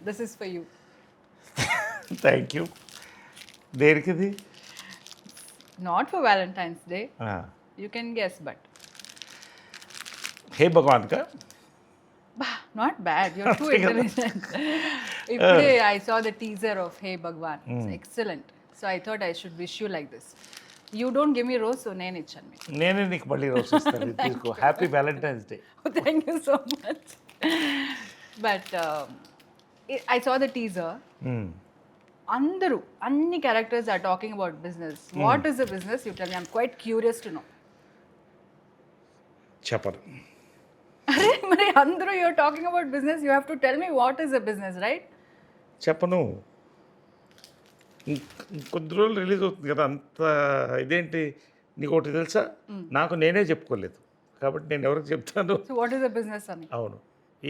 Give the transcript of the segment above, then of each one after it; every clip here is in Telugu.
This is for you. Thank you. దేనికిది? Not for Valentine's Day. You can guess but Hey Bhagavan కా? Not bad. You're too intelligent. ఇప్పుడే I saw the teaser of Hey Bhagavan. Excellent. So I thought I should wish you like this. You don't give me rose, so నేను ఇచ్చాను మీకు. నేనే నీకు మళ్ళీ రోజు ఇస్తాను. తీసుకో. Happy Valentine's Day. Thank you so much. But I saw the teaser. అందరూ అన్ని characters are talking about business. What is the business? You tell me. I'm quite curious to know. చెప్పను. అరే మరి అందరూ you're talking about business, you have to tell me what is the business, right? చెప్పను. కొద్ది రోజులు రిలీజ్ అవుతుంది కదా, అంత ఇదేంటి? నీకు ఒకటి తెలుసా, నాకు నేనే చెప్పుకోలేదు కాబట్టి నేను ఎవరికి చెప్తాను? So what is the business అని? అవును,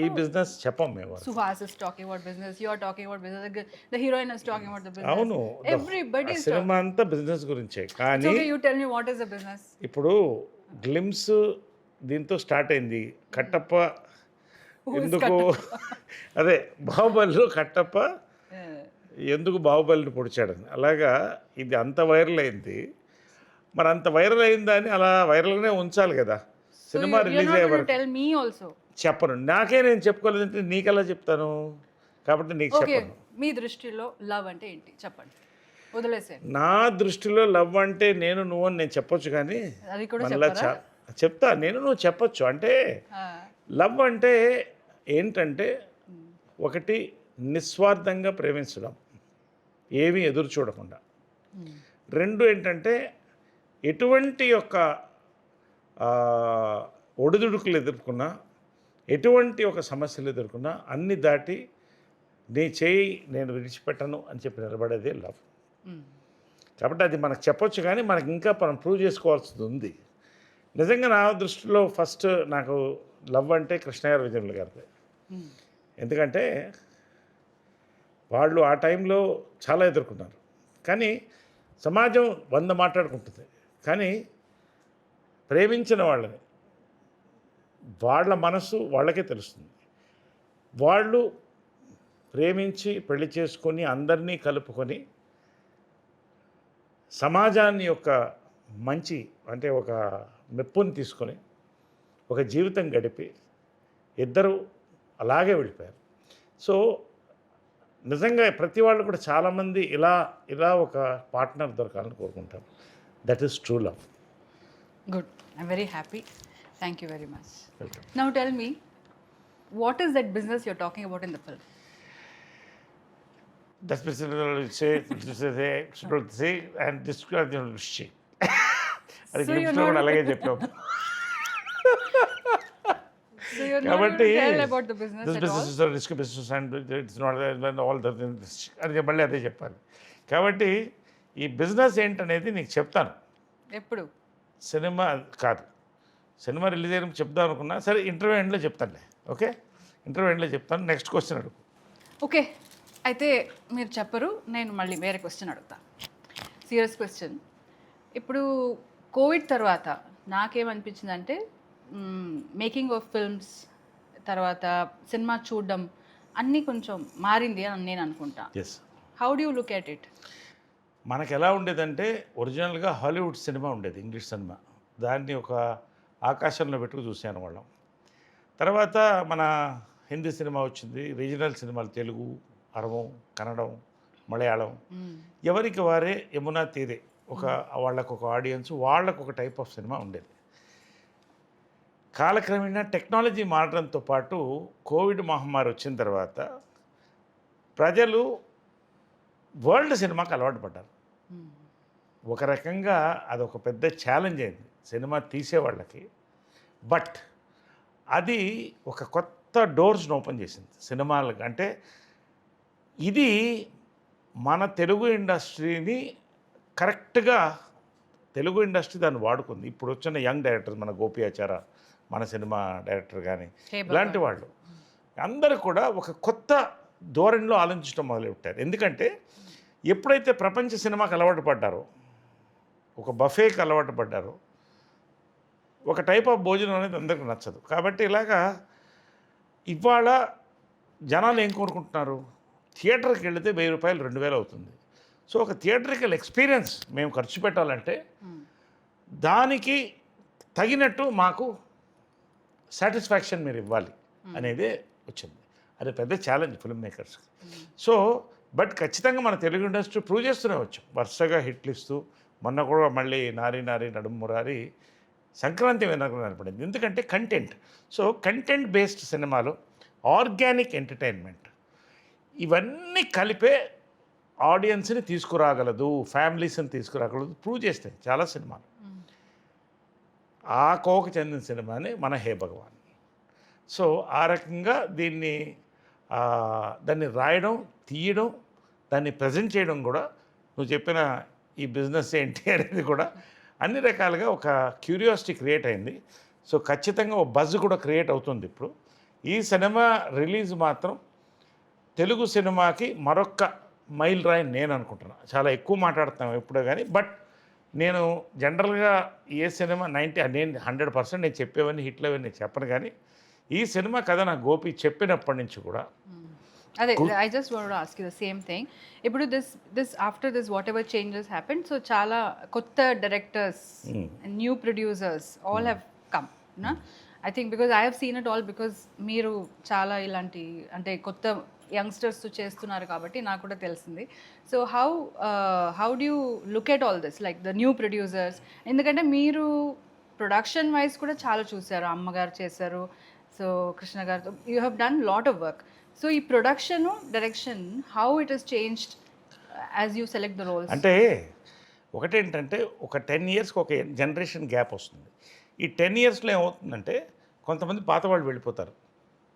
ఈ బిజినెస్ చెప్పం మేము. Suhas is talking about business, you are talking about business, the heroine is talking about the business. అవును, Everybody is సినిమా అంతా బిజినెస్ గురించే. కానీ okay, you tell me what is the business. ఇప్పుడు గ్లిమ్స్ దీంతో స్టార్ట్ అయింది. కట్టప్ప ఎందుకు అదే బాహుబలిలో కట్టప్ప ఎందుకు బాహుబలిని పొడిచాడని, అలాగా ఇది అంత వైరల్ అయింది. మరి అంత వైరల్ అయిందని అలా వైరల్గానే ఉంచాలి కదా. సినిమా రిలీజ్ అయ్యే వరకు tell me also. చెప్పను. నాకే నేను చెప్పుకోలేదంటే నీకెలా చెప్తాను? కాబట్టి నీకు చెప్పను. మీ దృష్టిలో లవ్ అంటే ఏంటి చెప్పండి, వదిలేసేయండి. నా దృష్టిలో లవ్ అంటే నేను నువ్వు అని నేను చెప్పొచ్చు, కానీ అది కూడా మళ్ళా చెప్తా. నేను నువ్వు చెప్పొచ్చు. అంటే లవ్ అంటే ఏంటంటే ఒకటి నిస్వార్థంగా ప్రేమించడం, ఏమీ ఎదురు చూడకుండా. రెండు ఏంటంటే ఎటువంటి యొక్క ఒడిదుడుకులు ఎదుర్కొన్నా, ఎటువంటి ఒక సమస్యలు ఎదుర్కొన్నా అన్ని దాటి నీ చేయి నేను విడిచిపెట్టను అని చెప్పి నిలబడేదే లవ్. కాబట్టి అది మనకు చెప్పొచ్చు, కానీ మనకి ఇంకా మనం ప్రూవ్ చేసుకోవాల్సింది ఉంది. నిజంగా నా దృష్టిలో ఫస్ట్ నాకు లవ్ అంటే కృష్ణయ్య విజయనుల గారిదే. ఎందుకంటే వాళ్ళు ఆ టైంలో చాలా ఎదుర్కొన్నారు. కానీ సమాజం 100 మాట్లాడుకుంటుంది, కానీ ప్రేమించిన వాళ్ళని వాళ్ళ మనసు వాళ్ళకే తెలుస్తుంది. వాళ్ళు ప్రేమించి పెళ్లి చేసుకొని అందరినీ కలుపుకొని సమాజాన్ని యొక్క మంచి అంటే ఒక మెప్పుని తీసుకొని ఒక జీవితం గడిపి ఇద్దరు అలాగే వెళ్ళిపోయారు. సో నిజంగా ప్రతి వాళ్ళు కూడా చాలామంది ఇలా ఒక పార్ట్నర్ దొరకాలని కోరుకుంటారు. That is true love. Good, I'm very happy. Thank you very much. Now tell me, what is that business you're talking about in the film? Das and describe the shit. అది గ్లిప్స్లో కూడా అలాగే చెప్పాము. కాబట్టి business and it's not all the అది మళ్ళీ అదే చెప్పాలి. కాబట్టి ఈ బిజినెస్ ఏంటనేది నీకు చెప్తాను. ఎప్పుడు? సినిమా కాదు, సినిమా రిలీజ్ అయినప్పుడు చెప్దాం అనుకున్నా. సరే, ఇంటర్వ్యూ ఎండ్లో చెప్తానులే. ఓకే, ఇంటర్వ్యూ ఎండ్లో చెప్తాను. నెక్స్ట్ క్వశ్చన్ అడుగు. ఓకే, అయితే మీరు చెప్పరు, నేను మళ్ళీ వేరే క్వశ్చన్ అడుగుతా. Serious question. ఇప్పుడు కోవిడ్ తర్వాత నాకేమనిపించిందంటే మేకింగ్ ఆఫ్ ఫిల్మ్స్ తర్వాత సినిమా చూడడం అన్నీ కొంచెం మారింది అని నేను అనుకుంటా. Yes. How do you look at it? మనకు ఎలా ఉండేదంటే ఒరిజినల్గా హాలీవుడ్ సినిమా ఉండేది, ఇంగ్లీష్ సినిమా. దాన్ని ఒక ఆకాశంలో పెట్టుకు చూసాను వాళ్ళం. తర్వాత మన హిందీ సినిమా వచ్చింది, రీజనల్ సినిమాలు తెలుగు, అరవం, కన్నడం, మలయాళం. ఎవరికి వారే యమునా తీరే వాళ్ళకు ఒక ఆడియన్స్, వాళ్ళకు ఒక టైప్ ఆఫ్ సినిమా ఉండేది. కాలక్రమేణా టెక్నాలజీ మారడంతో పాటు కోవిడ్ మహమ్మారి వచ్చిన తర్వాత ప్రజలు వరల్డ్ సినిమాకి అలవాటు పడ్డారు. ఒక రకంగా అదొక పెద్ద ఛాలెంజ్ అయింది సినిమా తీసేవాళ్ళకి. బట్ అది ఒక కొత్త డోర్స్ని ఓపెన్ చేసింది సినిమాలకు. అంటే ఇది మన తెలుగు ఇండస్ట్రీని కరెక్ట్గా తెలుగు ఇండస్ట్రీ దాన్ని వాడుకుంది. ఇప్పుడు వచ్చిన యంగ్ డైరెక్టర్స్, మన గోపియాచార, మన సినిమా డైరెక్టర్ కానీ ఇలాంటి వాళ్ళు అందరూ కూడా ఒక కొత్త ధోరణిలో ఆలోచించడం మొదలుపెట్టారు. ఎందుకంటే ఎప్పుడైతే ప్రపంచ సినిమాకి అలవాటు పడ్డారో, ఒక బఫేకి అలవాటు పడ్డారో, ఒక టైప్ ఆఫ్ భోజనం అనేది అందరికీ నచ్చదు. కాబట్టి ఇలాగా ఇవాళ జనాలు ఏం కోరుకుంటున్నారు? థియేటర్కి వెళితే 1000 రూపాయలు 2000 అవుతుంది. సో ఒక థియేటర్కల్ ఎక్స్పీరియన్స్ మేము ఖర్చు పెట్టాలంటే దానికి తగినట్టు మాకు సాటిస్ఫాక్షన్ మీరు ఇవ్వాలి అనేదే వచ్చింది. అది పెద్ద ఛాలెంజ్ ఫిల్మ్ మేకర్స్కి. సో బట్ ఖచ్చితంగా మన తెలుగు ఇండస్ట్రీ ప్రూవ్ చేస్తూనే వచ్చాం, వరుసగా హిట్లు ఇస్తూ. మొన్న కూడా మళ్ళీ నారి నారి నడుము మురారి సంక్రాంతి వినకు కనపడింది. ఎందుకంటే కంటెంట్. సో కంటెంట్ బేస్డ్ సినిమాలు, ఆర్గానిక్ ఎంటర్టైన్మెంట్ ఇవన్నీ కలిపే ఆడియన్స్ని తీసుకురాగలదు, ఫ్యామిలీస్ని తీసుకురాగలదు ప్రూవ్ చేస్తాయి చాలా సినిమాలు. ఆ కోవకు చెందిన సినిమానే మన హే భగవాన్. సో ఆ రకంగా దాన్ని రాయడం, తీయడం, దాన్ని ప్రజెంట్ చేయడం కూడా, నువ్వు చెప్పిన ఈ బిజినెస్ ఏంటి అనేది కూడా అన్ని రకాలుగా ఒక క్యూరియాసిటీ క్రియేట్ అయింది. సో ఖచ్చితంగా ఒక బజ్ కూడా క్రియేట్ అవుతుంది ఇప్పుడు. ఈ సినిమా రిలీజ్ మాత్రం తెలుగు సినిమాకి మరొక మైల్ రాయి నేను అనుకుంటున్నాను. చాలా ఎక్కువ మాట్లాడుతున్నాం ఎప్పుడో కానీ, బట్ నేను జనరల్గా ఏ సినిమా నేను 100% నేను చెప్పేవన్నీ హిట్లు అవన్నీ నేను చెప్పను. కానీ ఈ సినిమా కథ నా గోపి చెప్పినప్పటి నుంచి కూడా అదే I just want to ask you the same thing. ఇప్పుడు this after this whatever changes happen, so చాలా కొత్త directors, new producers all have come నా. I think because I have seen it all, because మీరు చాలా ఇలాంటి అంటే కొత్త యంగ్స్టర్స్ చేస్తున్నారు కాబట్టి నాకు కూడా తెలిసింది. So how do you look at all this, like the new producers? ఎందుకంటే మీరు ప్రొడక్షన్ వైజ్ కూడా చాలా చూసారు, అమ్మగారు చేశారు, సో కృష్ణ గారితో you have done lot of work. So ఈ production direction how it has changed as you select the roles? అంటే ఒకటేంటంటే ఒక 10 ఇయర్స్కి ఒక జనరేషన్ గ్యాప్ వస్తుంది. ఈ 10 ఇయర్స్లో ఏమవుతుందంటే కొంతమంది పాత వాళ్ళు వెళ్ళిపోతారు,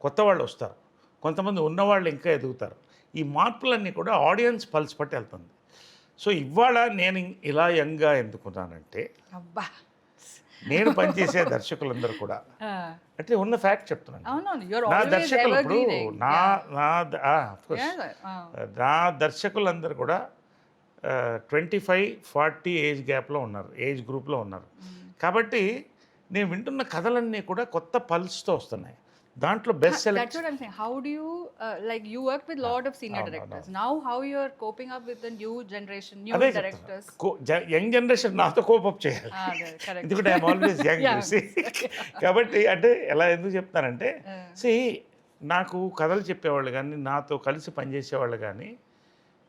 కొత్త వాళ్ళు వస్తారు, కొంతమంది ఉన్నవాళ్ళు ఇంకా ఎదుగుతారు. ఈ మార్పులన్నీ కూడా ఆడియన్స్ పల్స్ పట్టి వెళ్తుంది. సో ఇవాళ నేను ఇలా యంగ్గా ఎందుకున్నానంటే, అబ్బా, నేను పనిచేసే దర్శకులందరూ కూడా అంటే ఉన్న ఫ్యాక్ట్ చెప్తున్నాను. నా దర్శకులు ఇప్పుడు నా దర్శకులందరూ కూడా 25-40 ఏజ్ గ్యాప్లో ఉన్నారు, ఏజ్ గ్రూప్లో ఉన్నారు. కాబట్టి నేను వింటున్న కథలన్నీ కూడా కొత్త పల్స్తో వస్తున్నాయి. దాంట్లో best select. That's what I'm saying. How do you like you worked with lot of senior directors. Now how you are coping up with the new generation, new directors? Young generation నాతో కోపప్ చేయాలి, ఎందుకంటే ఐఎమ్ ఆల్వేస్ యంగ్. కాబట్టి అంటే ఎలా ఎందుకు చెప్తానంటే, నాకు కథలు చెప్పేవాళ్ళు కానీ, నాతో కలిసి పనిచేసేవాళ్ళు కానీ,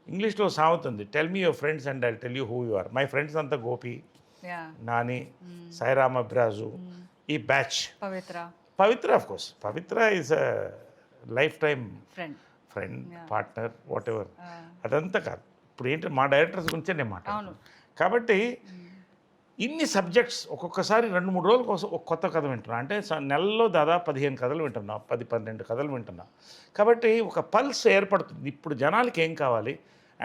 ఇంగ్లీష్లో సాగుతుంది, tell me your friends and I tell you who you are. My friends అంతా గోపి, నాని, సాయిరామ్ అబ్రాజు, ఈ batch, Pavitra of course. Pavitra is a lifetime friend, partner, whatever. అదంతా కాదు, ఇప్పుడు ఏంటి మా డైరెక్టర్స్ గురించే నేను మాట్లాడుతున్నాను. కాబట్టి ఇన్ని సబ్జెక్ట్స్ ఒక్కొక్కసారి 2-3 రోజుల కోసం ఒక కొత్త కథ వింటున్నా. అంటే నెలలో దాదాపు 15 కథలు వింటున్నా, 10-12 కథలు వింటున్నా. కాబట్టి ఒక పల్స్ ఏర్పడుతుంది, ఇప్పుడు జనాలకి ఏం కావాలి.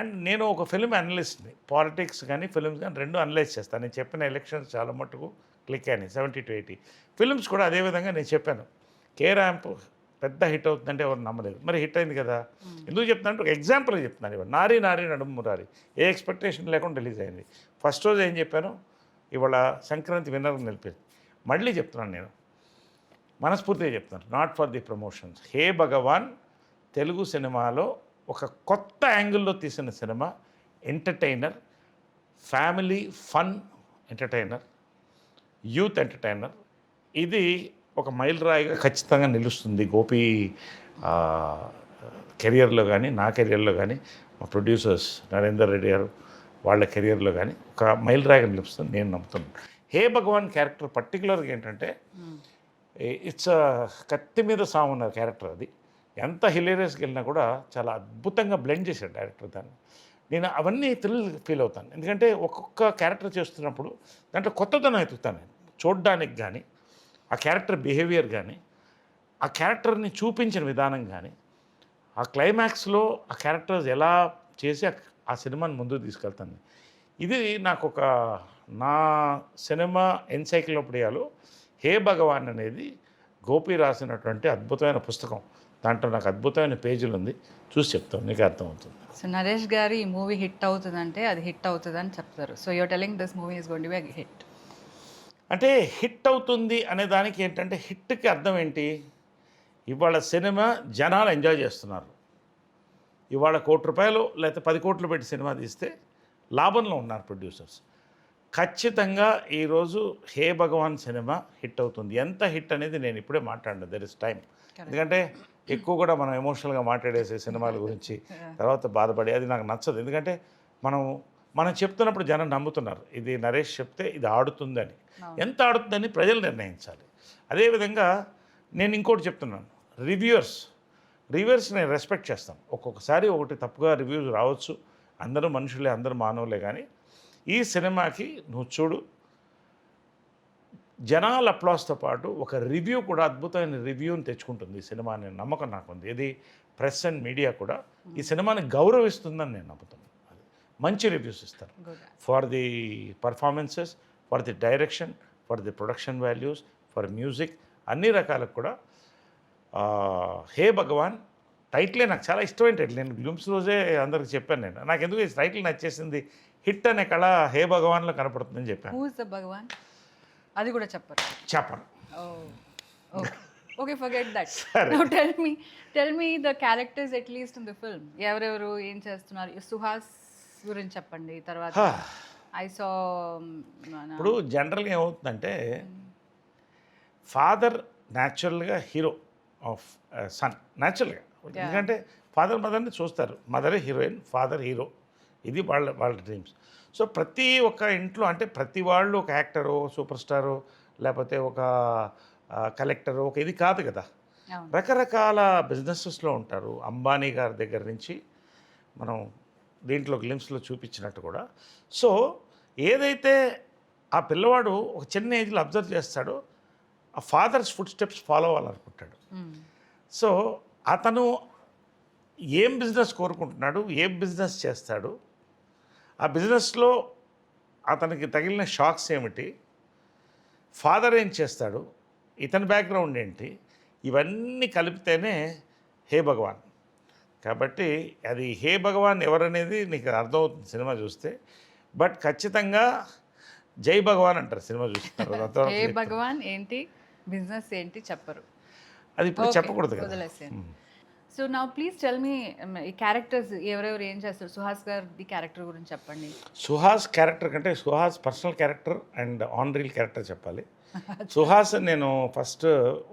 అండ్ నేను ఒక ఫిల్మ్ అనలిస్ట్ని, పాలిటిక్స్ కానీ ఫిల్మ్స్ కానీ రెండు అనలైజ్ చేస్తాను. నేను చెప్పిన ఎలక్షన్స్ చాలా మట్టుకు క్లిక్ అయినాయి, 70-80 ఫిల్మ్స్ కూడా అదేవిధంగా నేను చెప్పాను. కే ర్యాంప్ పెద్ద హిట్ అవుతుందంటే ఎవరు నమ్మలేదు, మరి హిట్ అయింది కదా. ఎందుకు చెప్తానంటే ఒక ఎగ్జాంపుల్ చెప్తున్నాను. ఇవాళ నారి నారి నడుము మురారి ఏ ఎక్స్పెక్టేషన్ లేకుండా రిలీజ్ అయింది. ఫస్ట్ రోజు ఏం చెప్పాను, ఇవాళ సంక్రాంతి విన్నర్ని నిలిపేది. మళ్ళీ చెప్తున్నాను, నేను మనస్ఫూర్తిగా చెప్తున్నాను, నాట్ ఫర్ ది ప్రమోషన్స్. హే భగవాన్ తెలుగు సినిమాలో ఒక కొత్త యాంగిల్లో తీసిన cinema, entertainer, family fun entertainer, youth entertainer. ఇది ఒక మైల్ రాయిగా ఖచ్చితంగా నిలుస్తుంది గోపి కెరియర్లో కానీ, నా కెరియర్లో కానీ, మా ప్రొడ్యూసర్స్ నరేందర్ రెడ్డి గారు వాళ్ళ కెరియర్లో కానీ ఒక మైల్ రాయిగా నిలుస్తుంది నేను నమ్ముతున్నాను. హే భగవాన్ క్యారెక్టర్ పర్టికులర్గా ఏంటంటే, ఇట్స్ కత్తి మీద సాగున్న క్యారెక్టర్. అది ఎంత హిలేరియస్కి వెళ్ళినా కూడా చాలా అద్భుతంగా బ్లెండ్ చేశాడు డైరెక్టర్ దాన్ని. నేను అవన్నీ ఫీల్ అవుతాను, ఎందుకంటే ఒక్కొక్క క్యారెక్టర్ చేస్తున్నప్పుడు దాంట్లో కొత్తదనం ఎత్తుతాను నేను చూడడానికి. కానీ ఆ క్యారెక్టర్ బిహేవియర్ కానీ, ఆ క్యారెక్టర్ని చూపించిన విధానం కానీ, ఆ క్లైమాక్స్లో ఆ క్యారెక్టర్స్ ఎలా చేసి ఆ సినిమాని ముందుకు తీసుకెళ్తాను. ఇది నాకు ఒక నా సినిమా ఎన్సైక్లోపీడియాలో హే భగవాన్ అనేది గోపి రాసినటువంటి అద్భుతమైన పుస్తకం. దాంట్లో నాకు అద్భుతమైన పేజీలు ఉంది, చూసి చెప్తాను, నీకు అర్థమవుతుంది. సో నరేష్ గారు ఈ మూవీ హిట్ అవుతుందంటే అది హిట్ అవుతుందని చెప్తారు. So you're telling this movie is going to be a hit. అంటే హిట్ అవుతుంది అనే దానికి ఏంటంటే, హిట్కి అర్థం ఏంటి, ఇవాళ సినిమా జనాలు ఎంజాయ్ చేస్తున్నారు. ఇవాళ ₹1,00,00,000 లేకపోతే 10 కోట్లు పెట్టి సినిమా తీస్తే లాభంలో ఉన్నారు ప్రొడ్యూసర్స్. ఖచ్చితంగా ఈరోజు హే భగవాన్ సినిమా హిట్ అవుతుంది. ఎంత హిట్ అనేది నేను ఇప్పుడే మాట్లాడను, దెర్ ఇస్ టైం. ఎందుకంటే ఎక్కువ కూడా మనం ఎమోషనల్గా మాట్లాడేసే సినిమాల గురించి తర్వాత బాధపడి అది నాకు నచ్చదు. ఎందుకంటే మనం చెప్తున్నప్పుడు జనం నమ్ముతున్నారు, ఇది నరేష్ చెప్తే ఇది ఆడుతుందని. ఎంత ఆడుతుందని ప్రజలు నిర్ణయించాలి. అదేవిధంగా నేను ఇంకోటి చెప్తున్నాను, రివ్యూవర్స్ నేను రెస్పెక్ట్ చేస్తాను. ఒక్కొక్కసారి ఒకటి తప్పుగా రివ్యూస్ రావచ్చు, అందరూ మనుషులే, అందరూ మానవులే. కానీ ఈ సినిమాకి నువ్వు చూడు, జనాల అప్లాస్తో పాటు ఒక రివ్యూ కూడా అద్భుతమైన రివ్యూని తెచ్చుకుంటుంది ఈ సినిమా అనే నమ్మకం నాకుంది. ఇది ప్రెస్ అండ్ మీడియా కూడా ఈ సినిమాని గౌరవిస్తుందని నేను నమ్ముతున్నాను. అది మంచి రివ్యూస్ ఇస్తారు for the performances, for the direction, for the production values, for music, అన్ని రకాలకు కూడా. హే భగవాన్ టైటిలే నాకు చాలా ఇష్టమైన టైటిల్. నేను గ్లిమ్స్ రోజే అందరికి చెప్పాను. నాకు ఎందుకు ఈ టైటిల్ నచ్చేసింది, హిట్ అనే కళ హే భగవాన్లో కనపడుతుందని చెప్పాను. హూ ఇస్ ద భగవాన్ అది కూడా చెప్పను. Okay, forget that. Now tell me the characters at least in the film. ఎవరెవరు ఏం చేస్తున్నారు? సుహాస్ గురించి చెప్పండి. తర్వాత ఐ సా ఇప్పుడు జనరల్గా ఏమవుతుందంటే ఫాదర్ న్యాచురల్గా హీరో ఆఫ్ సన్, న్యాచురల్గా. ఎందుకంటే ఫాదర్ మదర్ని చూస్తారు, మదరే హీరోయిన్, ఫాదర్ హీరో. ఇది వాళ్ళ డ్రీమ్స్. సో ప్రతి ఒక్క ఇంట్లో అంటే ప్రతి వాళ్ళు ఒక యాక్టరో, సూపర్ స్టారో, లేకపోతే ఒక కలెక్టరో, ఒక ఇది కాదు కదా. రకరకాల బిజినెసెస్లో ఉంటారు. అంబానీ గారి దగ్గర నుంచి మనం దీంట్లో గ్లిమ్స్లో చూపించినట్టు కూడా. సో ఏదైతే ఆ పిల్లవాడు ఒక చిన్న ఏజ్లో అబ్జర్వ్ చేస్తాడో ఆ ఫాదర్స్ ఫుడ్ స్టెప్స్ ఫాలో అవ్వాలనుకుంటాడు. సో అతను ఏం బిజినెస్ కోరుకుంటున్నాడు, ఏం బిజినెస్ చేస్తాడు, ఆ బిజినెస్లో అతనికి తగిలిన షాక్స్ ఏమిటి, ఫాదర్ ఏం చేస్తాడు, ఇతని బ్యాక్గ్రౌండ్ ఏంటి, ఇవన్నీ కలిపితేనే హే భగవాన్. కాబట్టి అది హే భగవాన్ ఎవరనేది నీకు అర్థమవుతుంది సినిమా చూస్తే. బట్ ఖచ్చితంగా జై భగవాన్ అంటారు సినిమా చూస్తారు. హే భగవాన్ ఏంటి, బిజినెస్ ఏంటి చెప్పరు, అది ఇప్పుడు చెప్పకూడదు కదా. So now please tell me ఈ క్యారెక్టర్స్ ఎవరెవరు ఏం చేస్తారు. సుహాస్ గారి క్యారెక్టర్ గురించి చెప్పండి. సుహాస్ క్యారెక్టర్ కంటే Suhas personal character and on reel character చెప్పాలి. సుహాస్ నేను ఫస్ట్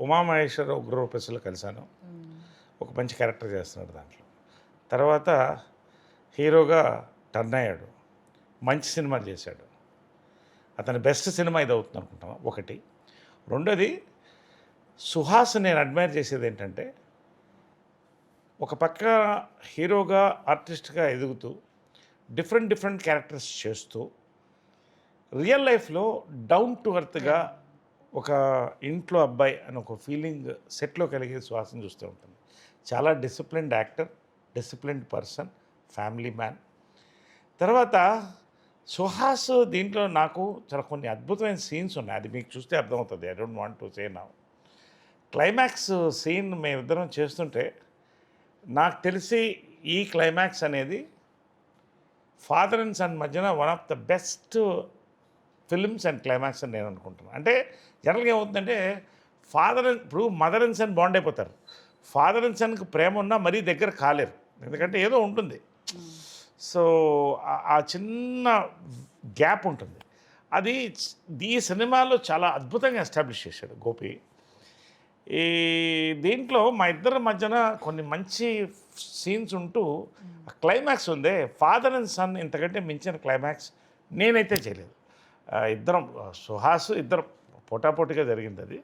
ఉమామహేశ్వర ఉగ్రరూపేశ్లో కలిశాను. ఒక మంచి క్యారెక్టర్ చేస్తున్నాడు దాంట్లో. తర్వాత హీరోగా టర్న్ అయ్యాడు, మంచి సినిమాలు చేశాడు. అతని బెస్ట్ సినిమా ఇది అవుతుంది అనుకుంటాను ఒకటి. రెండోది సుహాస్ నేను అడ్మైర్ చేసేది ఏంటంటే ఒక పక్క హీరోగా ఆర్టిస్ట్గా ఎదుగుతూ డిఫరెంట్ క్యారెక్టర్స్ చేస్తూ రియల్ లైఫ్లో డౌన్ టు ఎర్త్గా ఒక ఇంట్లో అబ్బాయి అని ఒక ఫీలింగ్ సెట్లో కలిగే సుహాస్ని చూస్తూ ఉంటుంది. చాలా disciplined actor, disciplined person, family man. తర్వాత సుహాస్ దీంట్లో నాకు చాలా కొన్ని అద్భుతమైన సీన్స్ ఉన్నాయి, అది మీకు చూస్తే అర్థమవుతుంది. I don't want to say now. Climax scene మేమిద్దరం చేస్తుంటే నాకు తెలిసి ఈ క్లైమాక్స్ అనేది ఫాదర్ అండ్ సన్ మధ్యన one of the best films and climax అని నేను అనుకుంటున్నాను. అంటే జనరల్గా ఏమవుతుందంటే ఇప్పుడు మదర్ అండ్ సన్ బాండ్ అయిపోతారు. ఫాదర్ అండ్ సన్కి ప్రేమ ఉన్నా మరీ దగ్గర కాలేరు, ఎందుకంటే ఏదో ఉంటుంది. సో ఆ చిన్న గ్యాప్ ఉంటుంది. అది ఈ సినిమాలో చాలా అద్భుతంగా ఎస్టాబ్లిష్ చేశాడు గోపి. ఈ దీంట్లో మా ఇద్దరి మధ్యన కొన్ని మంచి సీన్స్ ఉంటూ క్లైమాక్స్ ఉందే, ఫాదర్ అండ్ సన్ ఇంతకంటే మించిన క్లైమాక్స్ నేనైతే చేయలేదు. ఇద్దరం సుహాస్ ఇద్దరం పోటాపోటీగా జరిగింది అది.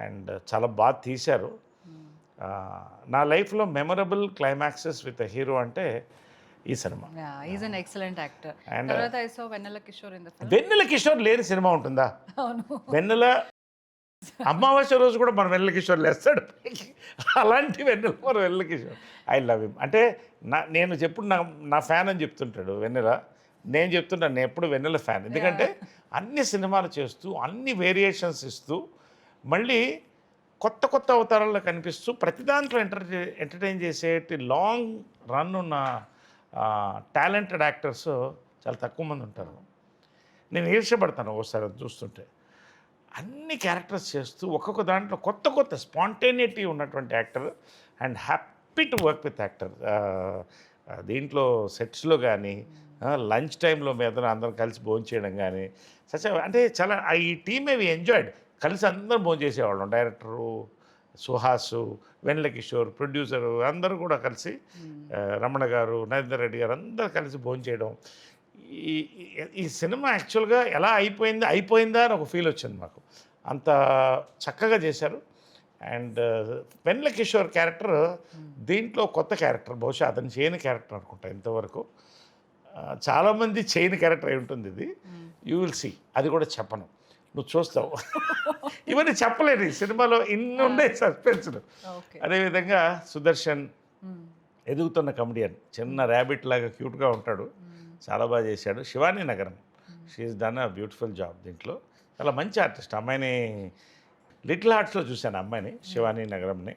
అండ్ చాలా బాగా తీశారు. నా లైఫ్లో మెమరబుల్ క్లైమాక్సెస్ విత్ హీరో అంటే ఈ సినిమా. Is an excellent actor. And తర్వాత I saw Vennela Kishore in the film. Vennela Kishore లేని సినిమా ఉంటుందా? అవును, వెన్నెల అమావాస్య రోజు కూడా మన వెన్నెల కిషోర్ లేస్తాడు. అలాంటి వెన్నెల కిషోర్ ఐ లవ్ హిమ్. అంటే నేను చెప్పుడు నా ఫ్యాన్ అని చెప్తుంటాడు వెన్నెల. నేను చెప్తున్నాను నేను ఎప్పుడు వెన్నెల ఫ్యాన్. ఎందుకంటే అన్ని సినిమాలు చేస్తూ అన్ని వేరియేషన్స్ ఇస్తూ మళ్ళీ కొత్త అవతారాల్లో కనిపిస్తూ ప్రతి దాంట్లో ఎంటర్టైన్ చేసేటి లాంగ్ రన్ ఉన్న టాలెంటెడ్ యాక్టర్స్ చాలా తక్కువ మంది ఉంటారు. నేను ఈర్ష్యపడతాను ఒకసారి చూస్తుంటే. అన్ని క్యారెక్టర్స్ చేస్తూ ఒక్కొక్క దాంట్లో కొత్త స్పాంటేనిటీ ఉన్నటువంటి actor and happy to work with actor. దీంట్లో సెట్స్లో కానీ లంచ్ టైంలో మీద అందరం కలిసి భోంచేయడం కానీ అంటే చాలా ఈ టీమ్ వి ఎంజాయ్డ్. కలిసి అందరం భోంచేసేవాళ్ళం. డైరెక్టరు సుహాసు, వెన్నెల కిషోర్, ప్రొడ్యూసరు అందరూ కూడా కలిసి రమణ గారు, నరేందర్ రెడ్డి గారు అందరూ కలిసి భోంచేయడం. ఈ ఈ సినిమా యాక్చువల్గా ఎలా అయిపోయిందా అని ఒక ఫీల్ వచ్చింది మాకు. అంత చక్కగా చేశారు. అండ్ వెన్నెల కిషోర్ క్యారెక్టర్ దీంట్లో కొత్త క్యారెక్టర్, బహుశా అతను చేయని క్యారెక్టర్ అనుకుంటా ఇంతవరకు. చాలామంది చేయని క్యారెక్టర్ అయి ఉంటుంది ఇది. You will see. అది కూడా చెప్పను, నువ్వు చూస్తావు. ఇవన్నీ చెప్పలేను ఈ సినిమాలో, ఇన్ని ఉండే సస్పెన్స్లు. అదేవిధంగా సుదర్శన్ ఎదుగుతున్న కమెడియన్, చిన్న ర్యాబిట్ లాగా క్యూట్గా ఉంటాడు, చాలా బాగా చేశాడు. శివాని నగరం, she's done a beautiful job దీంట్లో. చాలా మంచి ఆర్టిస్ట్. అమ్మాయిని లిటిల్ హార్ట్స్లో చూశాను, అమ్మాయిని శివాని నగరంని.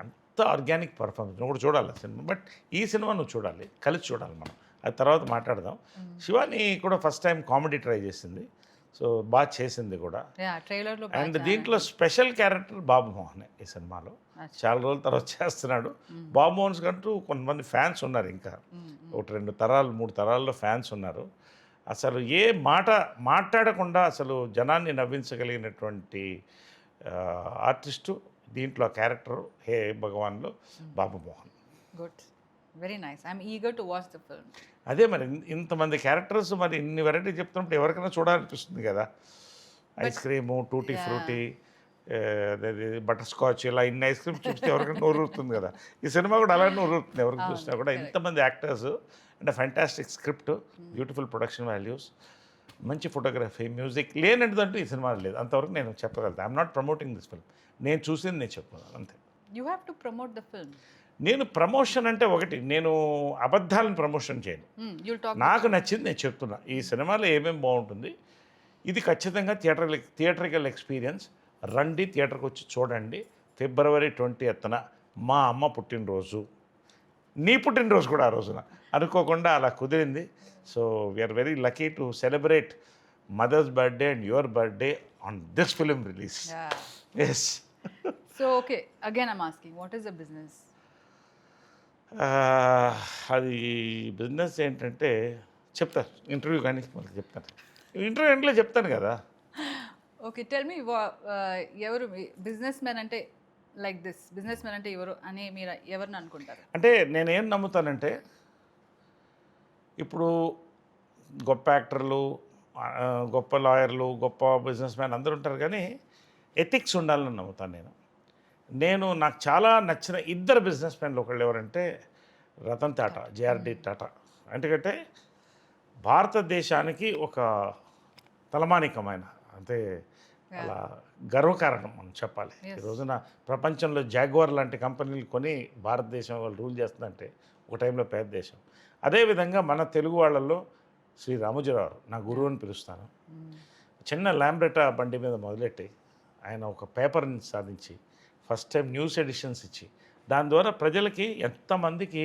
అంత ఆర్గానిక్ పర్ఫార్మెన్స్. నువ్వు కూడా చూడాలి సినిమా. బట్ ఈ సినిమా నువ్వు చూడాలి, కలిసి చూడాలి మనం. అది తర్వాత మాట్లాడదాం. శివాని కూడా ఫస్ట్ టైం కామెడీ ట్రై చేసింది, సో బాగా చేసింది కూడా. అండ్ దీంట్లో స్పెషల్ క్యారెక్టర్ బాబు మోహన్ ఈ సినిమాలో. చాలా రోజుల తర్వాత చేస్తున్నాడు. బాబు మోహన్స్ కంటూ కొంతమంది ఫ్యాన్స్ ఉన్నారు, ఇంకా ఒకటి 2 తరాలు 3 తరాల్లో ఫ్యాన్స్ ఉన్నారు. అసలు ఏ మాట మాట్లాడకుండా అసలు జనాన్ని నవ్వించగలిగినటువంటి ఆర్టిస్టు దీంట్లో క్యారెక్టర్ హే భగవాన్లో Babu Mohan. Good, very nice. I'm eager to watch the film. అదే మరి ఇంతమంది క్యారెక్టర్స్, మరి ఇన్ని వెరైటీ చెప్తున్నప్పుడు ఎవరికైనా చూడాలనిపిస్తుంది కదా. Ice cream, tutti frutti, butterscotch, ఇలా ఇన్ని ఐస్ క్రీమ్స్ చూస్తే ఎవరికైనా నోరుతుంది కదా. ఈ సినిమా కూడా అలానే నోరుతుంది ఎవరికి చూసినా కూడా. ఇంతమంది actors and fantastic script, beautiful production values, మంచి ఫోటోగ్రఫీ, మ్యూజిక్ లేనటువంటూ ఈ సినిమా లేదు. అంతవరకు నేను చెప్పగలుగుతాను. I'm not promoting this film. నేను చూసింది నేను చెప్తున్నాను అంతే. You have to promote the film. నేను ప్రమోషన్ అంటే ఒకటి, నేను అబద్ధాలను ప్రమోషన్ చేయను. నాకు నచ్చింది నేను చెప్తున్నా. ఈ సినిమాలో ఏమేమి బాగుంటుంది, ఇది ఖచ్చితంగా థియేటరికల్ ఎక్స్పీరియన్స్. రండి, థియేటర్కి వచ్చి చూడండి. February 20th మా అమ్మ పుట్టినరోజు, నీ పుట్టినరోజు కూడా ఆ రోజున అనుకోకుండా అలా కుదిరింది. So we're very lucky to celebrate mother's birthday and your birthday on this film release. Yes. So okay, again I'm asking, what is the business? అది బిజినెస్ ఏంటంటే చెప్తాను ఇంటర్వ్యూ, కానీ మనకి చెప్తాను ఇంటర్వ్యూ ఎంట్లో చెప్తాను కదా. ఓకే, టెల్ మీ, ఎవరు బిజినెస్ మ్యాన్ అంటే, లైక్ దిస్ బిజినెస్ మ్యాన్ అంటే ఎవరు అని మీరు ఎవరిని అనుకుంటారు? అంటే నేనేం నమ్ముతానంటే, ఇప్పుడు గొప్ప యాక్టర్లు, గొప్ప లాయర్లు, గొప్ప బిజినెస్ మ్యాన్ అందరూ ఉంటారు, కానీ ఎథిక్స్ ఉండాలని నమ్ముతాను నాకు చాలా నచ్చిన 2 బిజినెస్ మ్యాన్లు ఒకళ్ళు ఎవరంటే రతన్ టాటా, జేఆర్డి టాటా. ఎందుకంటే భారతదేశానికి ఒక తలమానికమైన, అంటే అలా గర్వకారణం మనం చెప్పాలి. ఈ రోజున ప్రపంచంలో జాగ్వార్ లాంటి కంపెనీలు కొని భారతదేశం వాళ్ళు రూల్ చేస్తుందంటే ఒక టైంలో పెద్ద దేశం. అదేవిధంగా మన తెలుగు వాళ్ళల్లో శ్రీ రామోజీరావు నా గురువు అని పిలుస్తాను. చిన్న ల్యాంబ్రెటా బండి మీద మొదలెట్టి ఆయన ఒక పేపర్ని సాధించి ఫస్ట్ టైం న్యూస్ ఎడిషన్స్ ఇచ్చి, దాని ద్వారా ప్రజలకి ఎంతమందికి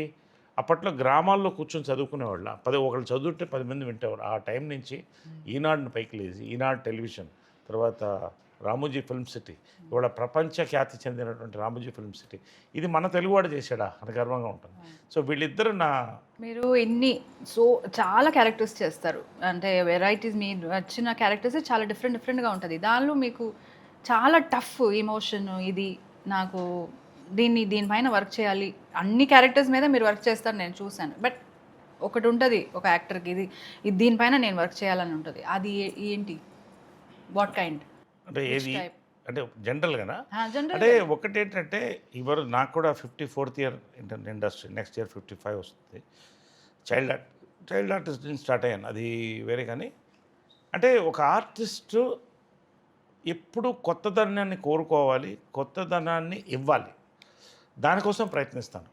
అప్పట్లో గ్రామాల్లో కూర్చొని చదువుకునేవాళ్ళ, ఒకళ్ళు చదువుంటే 10 మంది వింటేవారు. ఆ టైం నుంచి ఈనాడుని పైకి లేచి, ఈనాడు టెలివిజన్, తర్వాత రామోజీ ఫిల్మ్ సిటీ, ఇవాళ ప్రపంచ ఖ్యాతి చెందినటువంటి రామోజీ ఫిల్మ్ సిటీ, ఇది మన తెలుగువాడు చేశాడా అని గర్వంగా ఉంటుంది. సో వీళ్ళిద్దరు మీరు చాలా క్యారెక్టర్స్ చేస్తారు, అంటే వెరైటీస్, మీరు వచ్చిన క్యారెక్టర్స్ చాలా డిఫరెంట్గా ఉంటుంది. దానిలో మీకు చాలా టఫ్ ఎమోషన్, ఇది నాకు దీనిపైన వర్క్ చేయాలి, అన్ని క్యారెక్టర్స్ మీద మీరు వర్క్ చేస్తారు నేను చూశాను. బట్ ఒకటి ఉంటుంది ఒక యాక్టర్కి, ఇది దీనిపైన నేను వర్క్ చేయాలని ఉంటుంది. అది ఏంటి? What kind? అంటే ఏది అంటే జనరల్గానా? అంటే ఒకటి ఏంటంటే, నాకు కూడా 54th year industry, next year 55 వస్తుంది. చైల్డ్ ఆర్టిస్ట్ నుంచి స్టార్ట్ అయ్యాను, అది వేరే. కానీ అంటే ఒక ఆర్టిస్టు ఎప్పుడు కొత్తదనాన్ని కోరుకోవాలి, కొత్తదనాన్ని ఇవ్వాలి, దానికోసం ప్రయత్నిస్తాను.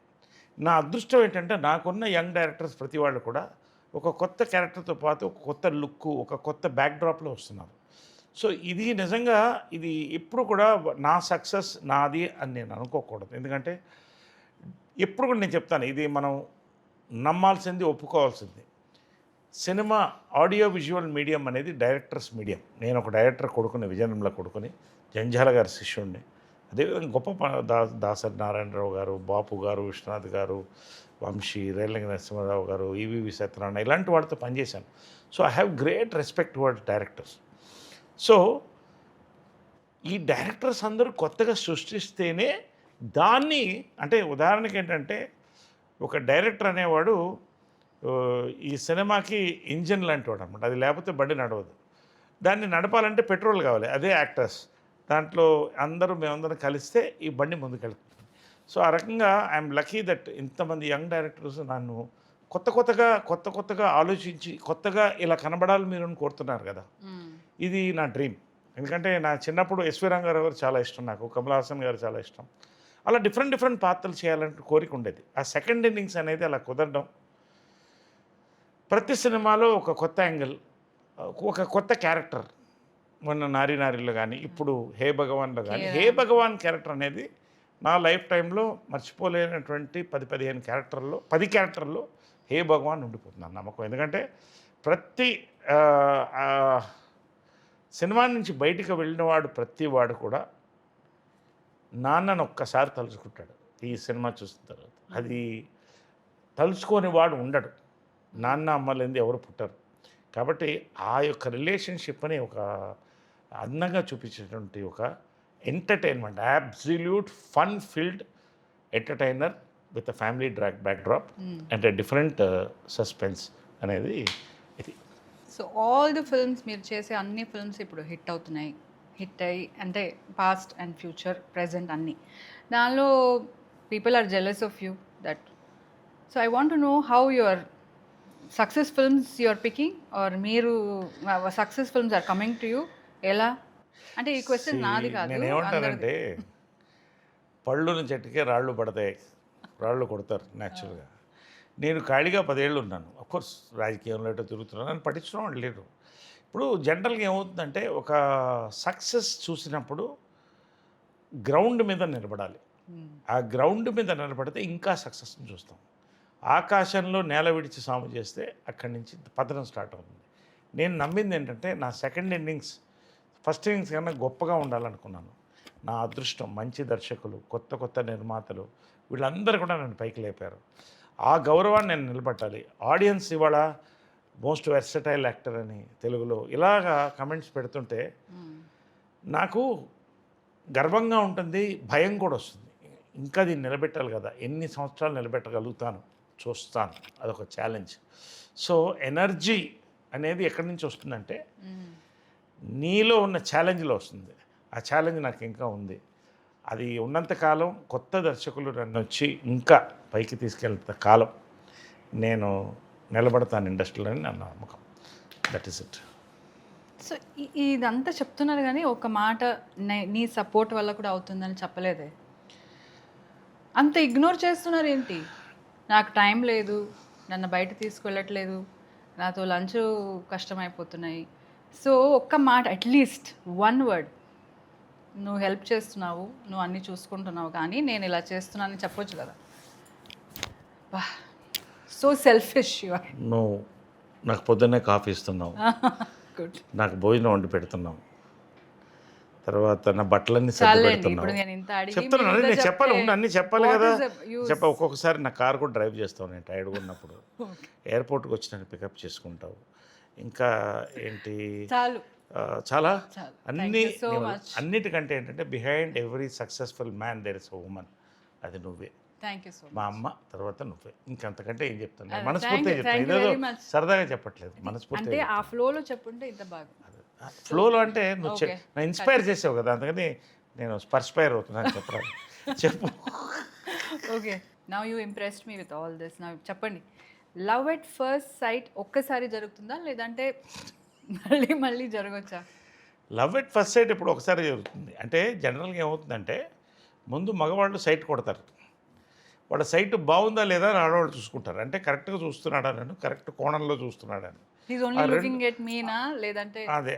నా అదృష్టం ఏంటంటే, నాకున్న యంగ్ డైరెక్టర్స్ ప్రతి వాళ్ళు కూడా ఒక కొత్త క్యారెక్టర్తో పాటు ఒక కొత్త లుక్కు, ఒక కొత్త బ్యాక్డ్రాప్లో వస్తున్నారు. సో ఇది నిజంగా ఇది ఎప్పుడు కూడా నా సక్సెస్ నాది అని నేను అనుకోకూడదు. ఎందుకంటే ఎప్పుడు కూడా నేను చెప్తాను, ఇది మనం నమ్మాల్సింది, ఒప్పుకోవాల్సింది. సినిమా ఆడియో విజువల్ మీడియం అనేది డైరెక్టర్స్ మీడియం. నేను ఒక డైరెక్టర్ కొడుకుని, విజయనంలో కొడుకుని, జంజాల గారి శిష్యుడిని. అదేవిధంగా గొప్ప దాసరి నారాయణరావు గారు, బాపు గారు, విశ్వనాథ్ గారు, వంశీ, రేలంగి నరసింహారావు గారు, ఈవీవి సత్యనారాయణ ఇలాంటి వాళ్ళతో పనిచేశాను. So I have great respect towards directors. So ఈ డైరెక్టర్స్ అందరూ కొత్తగా సృష్టిస్తేనే దాన్ని, అంటే ఉదాహరణకి ఏంటంటే ఒక డైరెక్టర్ అనేవాడు ఈ సినిమాకి ఇంజిన్ లాంటి వాడు అనమాట. అది లేకపోతే బండి నడవదు. దాన్ని నడపాలంటే పెట్రోల్ కావాలి. అదే యాక్టర్స్. దాంట్లో మేమందరం కలిస్తే ఈ బండి ముందుకెళ్తుంది. సో ఆ రకంగా ఐఎమ్ లక్కీ దట్ ఇంతమంది యంగ్ డైరెక్టర్స్ నన్ను కొత్తగా ఆలోచించి కొత్తగా ఇలా కనబడాలి మీరు అని కోరుతున్నారు కదా. ఇది నా డ్రీమ్. ఎందుకంటే నా చిన్నప్పుడు ఎస్వి రంగారావు గారు చాలా ఇష్టం నాకు, కమల్ హాసన్ గారు చాలా ఇష్టం. అలా డిఫరెంట్ పాత్రలు చేయాలంటే కోరిక ఉండేది. ఆ సెకండ్ ఇన్నింగ్స్ అనేది అలా కుదరడం, ప్రతి సినిమాలో ఒక కొత్త యాంగిల్, ఒక కొత్త క్యారెక్టర్. మొన్న నారిలో కానీ, ఇప్పుడు హే భగవాన్లో కానీ, హే భగవాన్ క్యారెక్టర్ అనేది నా లైఫ్ టైంలో మర్చిపోలేనటువంటి 10-15 క్యారెక్టర్లో 10 క్యారెక్టర్లో హే భగవాన్ ఉండిపోతున్నాను నమ్మకం. ఎందుకంటే ప్రతి సినిమా నుంచి బయటికి వెళ్ళినవాడు ప్రతి వాడు కూడా నాన్నను ఒక్కసారి తలుచుకుంటాడు ఈ సినిమా చూసిన తర్వాత. అది తలుచుకోని వాడు ఉండడు. నాన్న అమ్మలేంది ఎవరు పుట్టరు. కాబట్టి ఆ యొక్క రిలేషన్షిప్ని ఒక అందంగా చూపించేటువంటి ఒక entertainment, absolute fun field entertainer with family backdrop and different suspense అనేది ఇది. సో ఆల్ ది ఫిల్మ్స్ మీరు చేసే అన్ని ఫిల్మ్స్ ఇప్పుడు హిట్ అవుతున్నాయి. హిట్ అయ్యి అంటే పాస్ట్ అండ్ ఫ్యూచర్ ప్రెజెంట్ అన్నీ. దానిలో people are jealous of you that. So I want to know how your success films you are picking or మీరు success films are coming to you. ఎలా అంటే ఈ క్వశ్చన్ నాది కాదు. నేను ఏమంటానంటే పళ్ళుని చెట్టుకే రాళ్ళు పడతాయి, రాళ్ళు కొడతారు న్యాచురల్గా. నేను ఖాళీగా 10 ఏళ్ళు ఉన్నాను. అఫ్కోర్స్ రాజకీయంలో ఎటో తిరుగుతున్నాను, నన్ను పట్టించడం వాళ్ళు లేరు. ఇప్పుడు జనరల్గా ఏమవుతుందంటే ఒక సక్సెస్ చూసినప్పుడు గ్రౌండ్ మీద నిలబడాలి. ఆ గ్రౌండ్ మీద నిలబడితే ఇంకా సక్సెస్ని చూస్తాం. ఆకాశంలో నేల విడిచి సాము చేస్తే అక్కడి నుంచి పతనం స్టార్ట్ అవుతుంది. నేను నమ్మింది ఏంటంటే నా సెకండ్ ఇన్నింగ్స్ ఫస్ట్ ఇన్నింగ్స్ కన్నా గొప్పగా ఉండాలనుకున్నాను. నా అదృష్టం మంచి దర్శకులు, కొత్త నిర్మాతలు వీళ్ళందరూ కూడా నన్ను పైకి లేపారు. ఆ గౌరవాన్ని నేను నిలబెట్టాలి. ఆడియన్స్ ఇవాళ మోస్ట్ వెర్సటైల్ యాక్టర్ అని తెలుగులో ఇలాగా కమెంట్స్ పెడుతుంటే నాకు గర్వంగా ఉంటుంది, భయం కూడా వస్తుంది. ఇంకా దీన్ని నిలబెట్టాలి కదా, ఎన్ని సంవత్సరాలు నిలబెట్టగలుగుతాను చూస్తాను, అదొక ఛాలెంజ్. సో ఎనర్జీ అనేది ఎక్కడి నుంచి వస్తుందంటే నీలో ఉన్న ఛాలెంజ్లో వస్తుంది. ఆ ఛాలెంజ్ నాకు ఇంకా ఉంది. అది ఉన్నంతకాలం కొత్త దర్శకులు నన్ను వచ్చి ఇంకా పైకి తీసుకెళ్తే కాలం నేను నిలబడతాను ఇండస్ట్రీలో అని నా నమ్మకం. That is it. సో ఇదంతా చెప్తున్నారు కానీ ఒక మాట నీ సపోర్ట్ వల్ల కూడా అవుతుందని చెప్పలేదే. అంత ఇగ్నోర్ చేస్తున్నారు ఏంటి? నాకు టైం లేదు, నన్ను బయట తీసుకెళ్ళట్లేదు, నాతో లంచ్ కష్టమైపోతున్నాయి. సో ఒక్క మాట, అట్లీస్ట్ 1 వర్డ్, నువ్వు హెల్ప్ చేస్తున్నావు, నువ్వు అన్నీ చూసుకుంటున్నావు, కానీ నేను ఇలా చేస్తున్నానని చెప్పొచ్చు కదా. So selfish you are. నువ్వు నాకు పొద్దున్నే కాఫీ ఇస్తున్నావు, గుడ్, నాకు భోజనం వండి పెడుతున్నావు, తర్వాత నా బట్టలన్నీ సర్ది పెడుతున్నావు. చెప్తున్నాను, నేను చెప్పాలి, అన్నీ చెప్పాలి కదా. ఒక్కొక్కసారి నా కారు కూడా డ్రైవ్ చేస్తావు, నేను టైర్డ్గా ఉన్నప్పుడు ఎయిర్పోర్ట్కి వచ్చి నన్ను పికప్ చేసుకుంటావు. ఇంకా ఏంటి, చాలా అన్నిటికంటే ఏంటంటే behind every successful man there is a woman. అది నువ్వే. మా అమ్మ తర్వాత నువ్వే. ఇంకంతకంటే ఏం చెప్తాను, మనస్ఫూర్తిగా చెప్తాను. ఇదేదో సరదాగా చెప్పట్లేదు, మనస్ఫూర్తిగా. ఆ ఫ్లోలో చెప్పుంటే ఇంత బాగా. ఫ్లోలో అంటే నువ్వు నా ఇన్స్పైర్ చేసావు కదా, అందుకని నేను స్పర్స్పైర్ అవుతున్నాను చెప్పరాదు. చెప్పు. Okay, now you impressed me with all this. Now చెప్పండి, లవ్ ఎట్ ఫస్ట్ సైట్ ఒక్కసారి జరుగుతుందా లేదంటే మళ్ళీ జరగచ్చా? లవ్ ఎట్ ఫస్ట్ సైట్ ఇప్పుడు ఒకసారి జరుగుతుంది. అంటే జనరల్గా ఏమవుతుందంటే ముందు మగవాళ్ళు సైట్ కొడతారు. వాళ్ళ సైట్ బాగుందా లేదా అని ఆడవాళ్ళు చూసుకుంటారు. అంటే కరెక్ట్గా చూస్తున్నాడా, నేను కరెక్ట్ కోణంలో చూస్తున్నాడని. అదే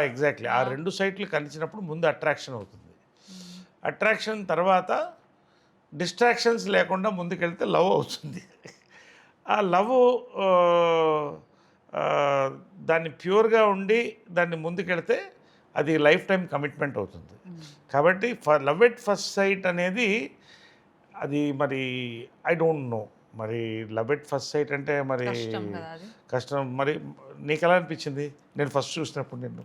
ఎగ్జాక్ట్లీ ఆ 2 సైట్లు కలిసినప్పుడు ముందు అట్రాక్షన్ అవుతుంది. అట్రాక్షన్ తర్వాత డిస్ట్రాక్షన్స్ లేకుండా ముందుకెళ్తే లవ్ అవుతుంది. ఆ లవ్ దాన్ని ప్యూర్గా ఉండి దాన్ని ముందుకెళ్తే అది లైఫ్ టైం కమిట్మెంట్ అవుతుంది. కాబట్టి లవ్ ఎట్ ఫస్ట్ సైట్ అనేది అది మరి ఐ డోంట్ నో, మరి లవ్ ఎట్ ఫస్ట్ సైట్ అంటే మరి కష్టం కదా అది. కష్టం. మరి నీకు ఎలా అనిపించింది నేను ఫస్ట్ చూసినప్పుడు నిన్ను?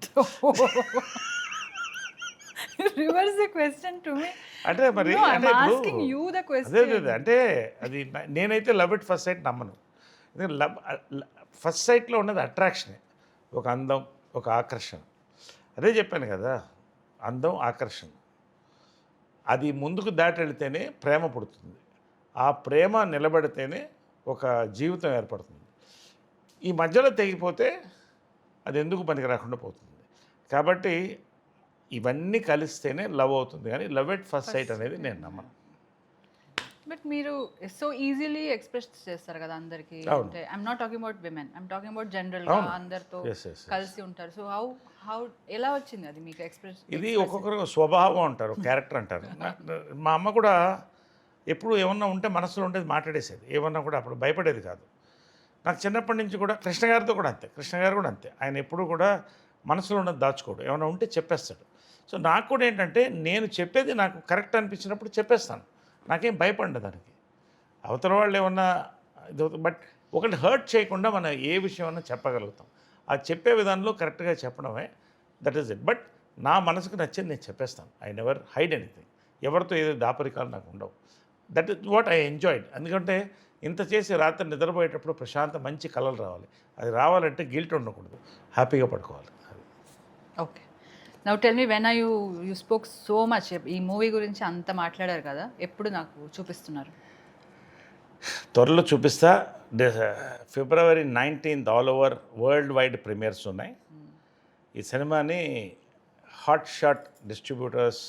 Reverse the question to me. అంటే మరి No, I'm అంటే ఇప్పుడు asking you the question. అదే అంటే అది నేనైతే లవ్ ఎట్ ఫస్ట్ సైట్ నమ్మను. ఎందుకంటే ఫస్ట్ సైట్లో ఉన్నది అట్రాక్షనే, ఒక అందం, ఒక ఆకర్షణ. అదే చెప్పాను కదా, అందం, ఆకర్షణ. అది ముందుకు దాటి వెళితేనే ప్రేమ పుడుతుంది. ఆ ప్రేమ నిలబడితేనే ఒక జీవితం ఏర్పడుతుంది. ఈ మధ్యలో తెగిపోతే అది ఎందుకు పనికి రాకుండా పోతుంది. కాబట్టి ఇవన్నీ కలిస్తేనే లవ్ అవుతుంది, కానీ లవ్ ఎట్ ఫస్ట్ సైట్ అనేది నేను నమ్మను. బట్ మీరు సో ఈజీలీ ఎక్స్ప్రెస్ చేస్తారు కదా అందరికి. అవును. అంటే I'm not talking about women, I'm talking about general గా అవును. అందరితో Yes, yes, yes. కలిసి ఉంటారు. సో హౌ ఎలా వచ్చింది అది మీకు ఎక్స్ప్రెస్? ఇది ఒక్కొక్కరు స్వభావం అంటారు, క్యారెక్టర్ అంటారు. మా అమ్మ కూడా ఎప్పుడు ఏమన్నా ఉంటే మనసులో ఉండేది మాట్లాడేసేది, ఏమన్నా కూడా అప్పుడు భయపడేది కాదు. నాకు చిన్నప్పటి నుంచి కూడా కృష్ణ గారితో కూడా అంతే, కృష్ణ గారు కూడా అంతే. ఆయన ఎప్పుడు కూడా మనసులో ఉన్నది దాచుకోడు, ఏమైనా ఉంటే చెప్పేస్తాడు. సో నాకు కూడా ఏంటంటే నేను చెప్పేది నాకు కరెక్ట్ అనిపించినప్పుడు చెప్పేస్తాను, నాకేం భయపడదు దానికి. అవతల వాళ్ళు ఏమన్నా ఇది, బట్ ఒకటి హర్ట్ చేయకుండా మనం ఏ విషయం అన్నా చెప్పగలుగుతాం. ఆ చెప్పే విధానంలో కరెక్ట్గా చెప్పడమే, దట్ ఈస్ ఇట్. బట్ నా మనసుకు నచ్చింది నేను చెప్పేస్తాను. I never hide anything. ఎవరితో ఏదో దాపరికాలు నాకు ఉండవు. That is what I enjoyed. ఎందుకంటే ఇంత చేసి రాత్రి నిద్రపోయేటప్పుడు ప్రశాంత మంచి కలలు రావాలి. అది రావాలంటే గిల్ట్ ఉండకూడదు, హ్యాపీగా పడుకోవాలి. అది okay. Now tell me, when you spoke so much, ఈ మూవీ గురించి అంత మాట్లాడారు కదా, ఎప్పుడు నాకు చూపిస్తున్నారు? త్వరలో చూపిస్తా. February 19th all over world wide premieres ఉన్నాయి. ఈ సినిమాని hot shot distributors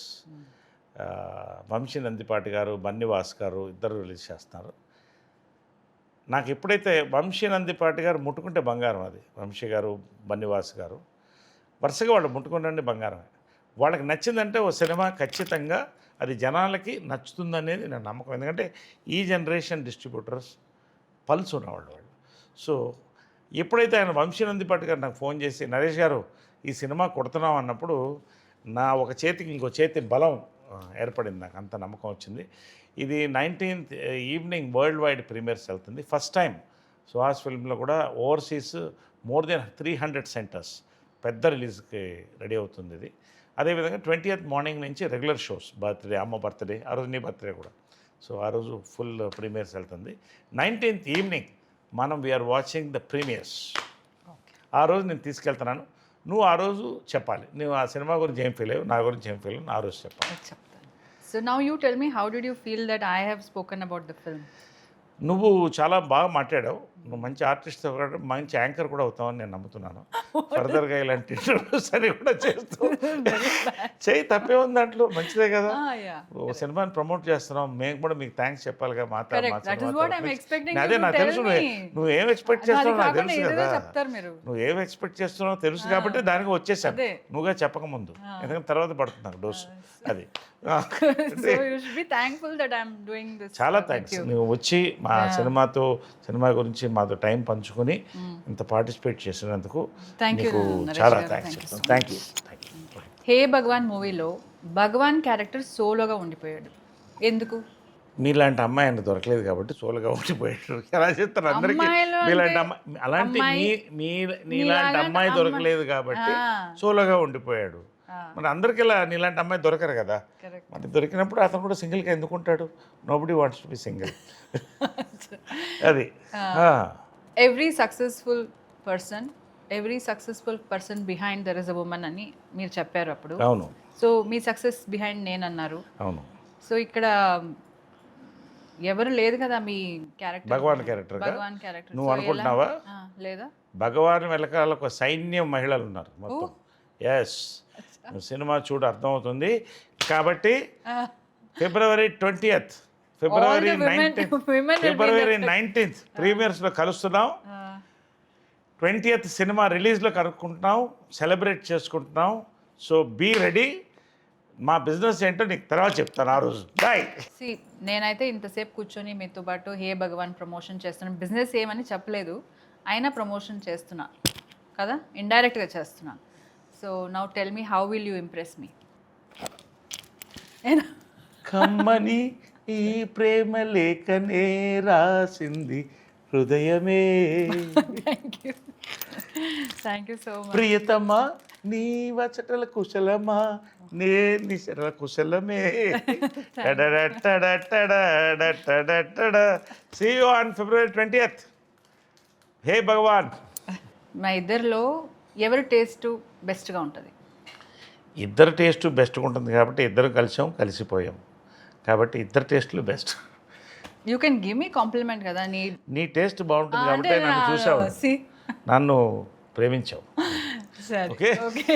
Vamsi Nandipati garu, Bunny Vas గారు ఇద్దరు రిలీజ్ చేస్తున్నారు. నాకు ఎప్పుడైతే వంశీ నందిపాటి గారు ముట్టుకుంటే బంగారం, అది వంశీ గారు, బన్నివాస్ గారు వరుసగా వాళ్ళు ముట్టుకుంటే బంగారమే. వాళ్ళకి నచ్చిందంటే ఓ సినిమా ఖచ్చితంగా అది జనాలకి నచ్చుతుందనేది నా నమ్మకం. ఎందుకంటే ఈ జనరేషన్ డిస్ట్రిబ్యూటర్స్ పల్స్ ఉన్నవాళ్ళు వాళ్ళు. సో ఎప్పుడైతే ఆయన వంశీ నందిపాటి గారు నాకు ఫోన్ చేసి, నరేష్ గారు ఈ సినిమా కొడుతున్నాం అన్నప్పుడు నా ఒక చేతికి ఇంకో చేతి బలం ఏర్పడింది, నాకు అంత నమ్మకం వచ్చింది. ఇది 19th evening world wide premieres వెళ్తుంది. ఫస్ట్ టైం సుహాస్ ఫిల్మ్లో కూడా ఓవర్సీస్ మోర్ దెన్ 300 సెంటర్స్ పెద్ద రిలీజ్కి రెడీ అవుతుంది ఇది. అదేవిధంగా 20th మార్నింగ్ నుంచి రెగ్యులర్ షోస్, బర్త్డే, అమ్మ బర్త్డే, ఆ రోజు నీ బర్త్డే కూడా. సో ఆ రోజు ఫుల్ ప్రీమియర్స్ వెళ్తుంది. 19th ఈవినింగ్ మనం వీఆర్ వాచింగ్ ద ప్రీమియర్స్. ఆ రోజు నేను తీసుకెళ్తున్నాను. నువ్వు ఆ రోజు చెప్పాలి, నువ్వు ఆ సినిమా గురించి ఏం ఫీల్ అయ్యావు, నా గురించి ఏం ఫీల్ అయ్యావు, ఆ రోజు చెప్పాలి. చెప్తాను. So now you tell me, how did you feel that I have spoken about the film? నువ్వు చాలా బాగా మాట్లాడావు. నువ్వు మంచి ఆర్టిస్ట్, మంచి యాంకర్ కూడా అవుతావని నేను నమ్ముతున్నాను. ఫర్దర్గా ఇలాంటి ఇంటర్వ్యూస్ అని కూడా చేస్తూ చేయి, తప్పే ఉంది దాంట్లో, మంచిదే కదా. ఓ సినిమాని ప్రమోట్ చేస్తున్నాం, మేము కూడా మీకు థ్యాంక్స్ చెప్పాలిగా. అదే నాకు తెలుసు, నువ్వు ఏం ఎక్స్పెక్ట్ చేస్తున్నావు నాకు తెలుసు కదా. నువ్వు ఏం ఎక్స్పెక్ట్ చేస్తున్నావు తెలుసు కాబట్టి దానికి వచ్చేసాను, నువ్వుగా చెప్పకముందు. ఎందుకంటే తర్వాత పడుతుంది నాకు డోసు. అది చాలా థ్యాంక్స్. నువ్వు వచ్చి మా సినిమా గురించి మాతో టైం పంచుకొని ఇంత పార్టిసిపేట్ చేసినందుకు నీకు చాలా థ్యాంక్స్ చెప్తాను. Thank you. హే భగవాన్ మూవీలో భగవాన్ క్యారెక్టర్ సోలోగా ఉండిపోయాడు, ఎందుకు? మీలాంటి అమ్మాయి ఆయన దొరకలేదు కాబట్టి సోలోగా ఉండిపోయాడు. ఎలా చెప్తారు అందరికీ, మీలాంటి అమ్మాయి, అలాంటి నీలాంటి అమ్మాయి దొరకలేదు కాబట్టి సోలోగా ఉండిపోయాడు. మరి అందరికీ ఇలా నీలాంటి అమ్మాయి దొరకరు కదా. మరి దొరికినప్పుడు అతను కూడా సింగిల్గా ఎందుకు ఉంటాడు? Nobody wants to be single. అది every successful person behind there is a woman అని మీరు చెప్పారు అప్పుడు. అవును. సో మీ సక్సెస్ బిహైండ్ నేను అన్నారు. అవును. సో ఇక్కడ ఎవరు లేదు కదా మీ క్యారెక్టర్, భగవాన్ క్యారెక్టర్ నువ్వు అనుకుంటున్నావా? లేదా, భగవాన్ వెనకాల ఒక సైన్యం మహిళలు ఉన్నారు మొత్తం. ఎస్, సినిమా చూడు అర్థమవుతుంది. కాబట్టి February 20th, February 19th ప్రీమియర్స్లో కలుస్తున్నాం. 20th సినిమా రిలీజ్లో కనుక్కుంటున్నాం, సెలబ్రేట్ చేసుకుంటున్నాం. So be ready. మా బిజినెస్ ఏంటో నీకు తర్వాత చెప్తాను ఆ రోజు. బాయ్. నేనైతే ఇంతసేపు కూర్చొని మీతో పాటు హే భగవాన్ ప్రమోషన్ చేస్తున్నాను. బిజినెస్ ఏమని చెప్పలేదు, అయినా ప్రమోషన్ చేస్తున్నా కదా, ఇండైరెక్ట్గా చేస్తున్నాను. So now tell me how will you impress మీ. కమ్మని ఈ ప్రేమ లేఖనే రాసింది హృదయమే. Thank you so much. ప్రియతమా నీ వచటల కుశలమా నే నిశల కుశలమే. See you on February 20th. హే భగవాన్. మా ఇద్దరిలో ఎవరి టేస్ట్ బెస్ట్గా ఉంటుంది? ఇద్దరు టేస్ట్ బెస్ట్గా ఉంటుంది కాబట్టి ఇద్దరు కలిసిపోయాం కాబట్టి ఇద్దరు టేస్ట్లు best. You can give me compliment కదా. నీ టేస్ట్ బాగుంటుంది కాబట్టి నన్ను చూసావు, నన్ను ప్రేమించావు. సరే ఓకే ఓకే.